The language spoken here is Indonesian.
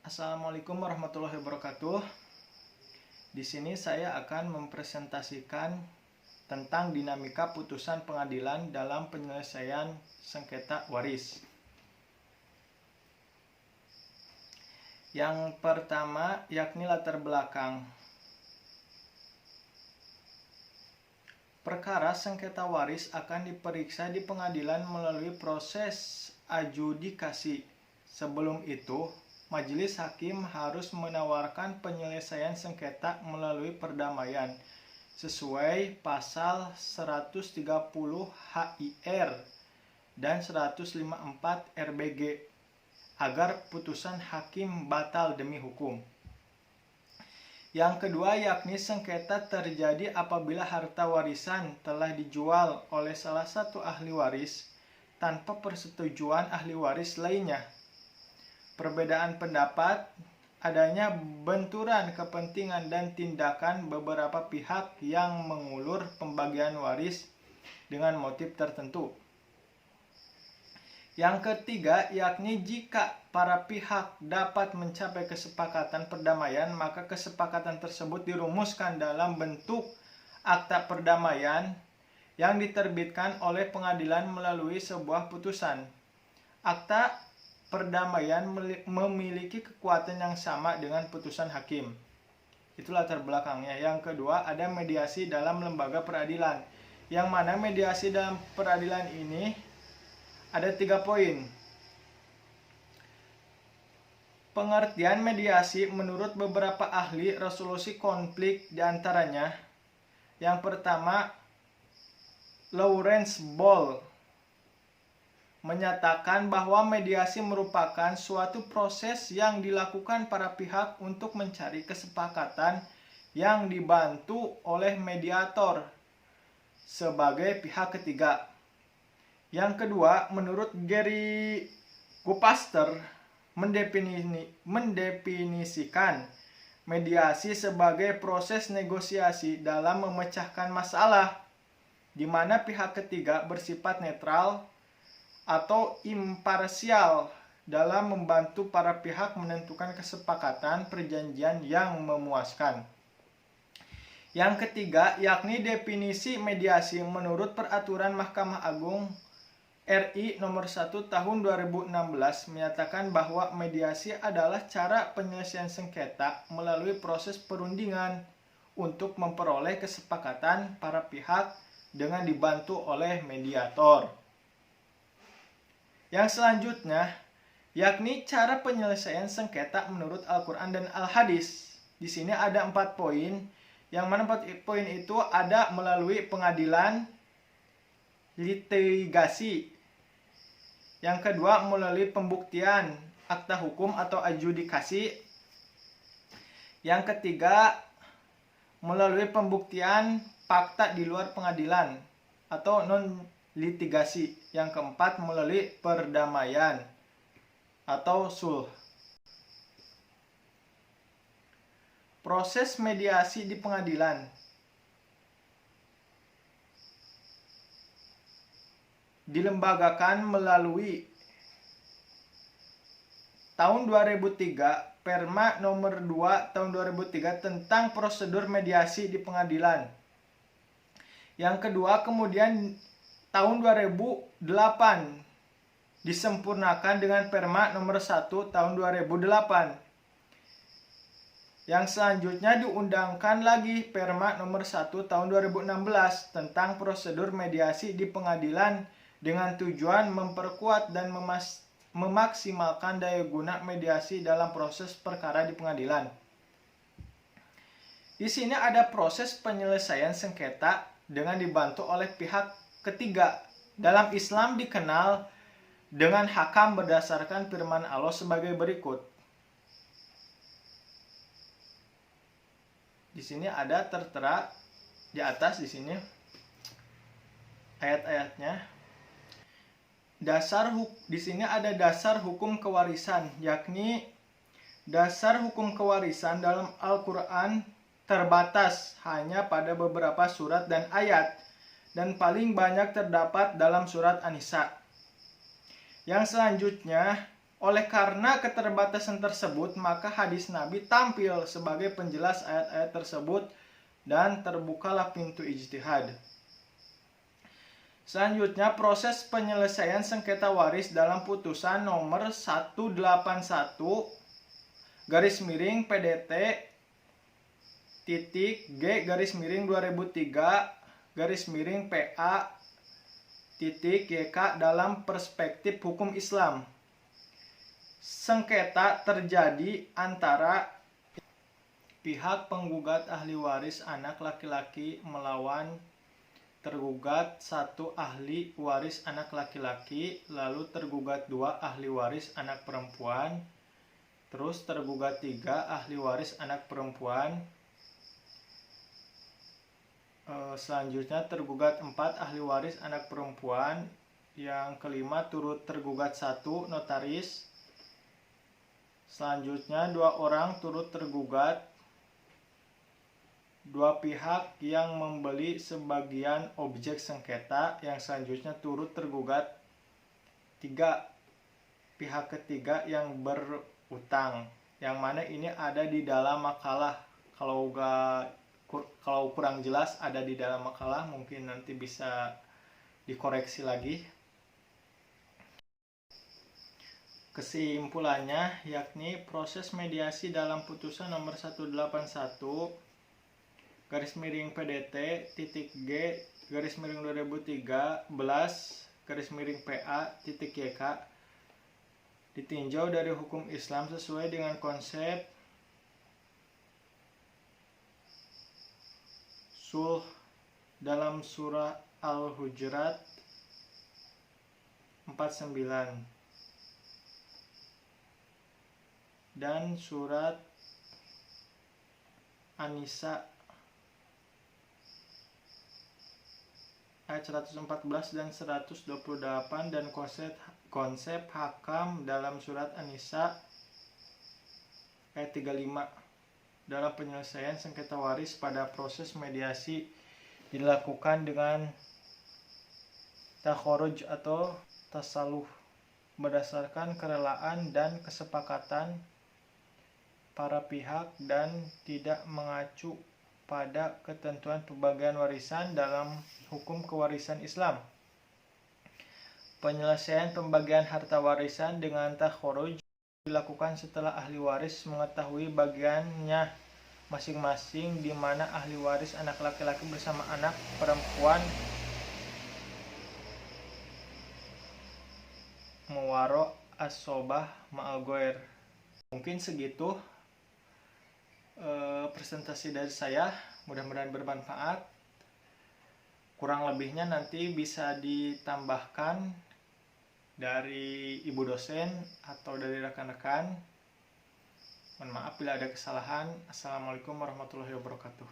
Assalamualaikum warahmatullahi wabarakatuh. Di sini saya akan mempresentasikan tentang dinamika putusan pengadilan dalam penyelesaian sengketa waris. Yang pertama yakni latar belakang. Perkara sengketa waris akan diperiksa di pengadilan melalui proses adjudikasi. Sebelum itu, majelis hakim harus menawarkan penyelesaian sengketa melalui perdamaian sesuai pasal 130 HIR dan 154 RBG agar putusan hakim batal demi hukum. Yang kedua yakni sengketa terjadi apabila harta warisan telah dijual oleh salah satu ahli waris tanpa persetujuan ahli waris lainnya. Perbedaan pendapat, adanya benturan kepentingan dan tindakan beberapa pihak yang mengulur pembagian waris dengan motif tertentu. Yang ketiga yakni jika para pihak dapat mencapai kesepakatan perdamaian, maka kesepakatan tersebut dirumuskan dalam bentuk akta perdamaian yang diterbitkan oleh pengadilan melalui sebuah putusan. Akta perdamaian memiliki kekuatan yang sama dengan putusan hakim. Itu latar belakangnya. Yang kedua, ada mediasi dalam lembaga peradilan. Yang mana mediasi dalam peradilan ini ada 3 poin. Pengertian mediasi menurut beberapa ahli resolusi konflik diantaranya. Yang pertama, Lawrence Ball menyatakan bahwa mediasi merupakan suatu proses yang dilakukan para pihak untuk mencari kesepakatan yang dibantu oleh mediator sebagai pihak ketiga. Yang kedua, menurut Gary Gupaster mendefinisikan mediasi sebagai proses negosiasi dalam memecahkan masalah di mana pihak ketiga bersifat netral atau imparsial dalam membantu para pihak menentukan kesepakatan perjanjian yang memuaskan. Yang ketiga yakni definisi mediasi menurut Peraturan Mahkamah Agung RI nomor 1 tahun 2016 menyatakan bahwa mediasi adalah cara penyelesaian sengketa melalui proses perundingan untuk memperoleh kesepakatan para pihak dengan dibantu oleh mediator. Yang selanjutnya yakni cara penyelesaian sengketa menurut Al-Quran dan Al-Hadis. Di sini ada 4 poin, yang mana 4 poin itu ada melalui pengadilan, litigasi. Yang kedua melalui pembuktian, akta hukum atau adjudikasi. Yang ketiga melalui pembuktian fakta di luar pengadilan atau non-litigasi. Yang keempat melalui perdamaian atau sulh. Proses mediasi di pengadilan. Dilembagakan melalui tahun 2003 Perma nomor 2 tahun 2003 tentang prosedur mediasi di pengadilan. Yang kedua kemudian tahun 2008 disempurnakan dengan Perma nomor 1 tahun 2008. Yang selanjutnya diundangkan lagi Perma nomor 1 tahun 2016 tentang prosedur mediasi di pengadilan dengan tujuan memperkuat dan memaksimalkan daya guna mediasi dalam proses perkara di pengadilan. Di sini ada proses penyelesaian sengketa dengan dibantu oleh pihak ketiga. Dalam Islam dikenal dengan hakam berdasarkan firman Allah sebagai berikut. Di sini ada tertera di atas di sini ayat-ayatnya. Di sini ada dasar hukum kewarisan, yakni dasar hukum kewarisan dalam Al-Quran terbatas hanya pada beberapa surat dan ayat, dan paling banyak terdapat dalam surat An-Nisa. Yang selanjutnya Oleh karena keterbatasan tersebut, maka hadis Nabi tampil sebagai penjelas ayat-ayat tersebut dan terbukalah pintu ijtihad. Selanjutnya, proses penyelesaian sengketa waris dalam putusan nomor 181 garis miring PDT titik G garis miring 2003 garis miring PA titik YK dalam perspektif hukum Islam. Sengketa terjadi antara pihak penggugat ahli waris anak laki-laki melawan tergugat 1 ahli waris anak laki-laki, lalu tergugat 2 ahli waris anak perempuan, terus tergugat 3 ahli waris anak perempuan, selanjutnya tergugat 4 ahli waris anak perempuan, yang kelima turut tergugat 1 notaris, selanjutnya 2 orang turut tergugat, 2 pihak yang membeli sebagian objek sengketa, yang selanjutnya turut tergugat, 3 pihak ketiga yang berutang, yang mana ini ada di dalam makalah. Kalau kurang jelas ada di dalam makalah, mungkin nanti bisa dikoreksi lagi. Kesimpulannya yakni proses mediasi dalam putusan nomor 181 garis miring PDT titik G garis miring 2013 garis miring PA titik YK ditinjau dari hukum Islam sesuai dengan konsep sulh dalam surah Al-Hujurat 49 dan surat An-Nisa ayat 114 dan 128 dan konsep hakam dalam surat An-Nisa ayat 35 dalam penyelesaian sengketa waris pada proses mediasi dilakukan dengan takhoruj atau tasaluh berdasarkan kerelaan dan kesepakatan para pihak dan tidak mengacu pada ketentuan pembagian warisan dalam hukum kewarisan Islam. Penyelesaian pembagian harta warisan dengan takhoruj dilakukan setelah ahli waris mengetahui bagiannya masing-masing, di mana ahli waris anak laki-laki bersama anak perempuan muwaro as-sobah ma'al goer. Mungkin segitu presentasi dari saya, mudah-mudahan bermanfaat. Kurang lebihnya nanti bisa ditambahkan dari ibu dosen atau dari rekan-rekan. Mohon maaf bila ada kesalahan. Assalamualaikum warahmatullahi wabarakatuh.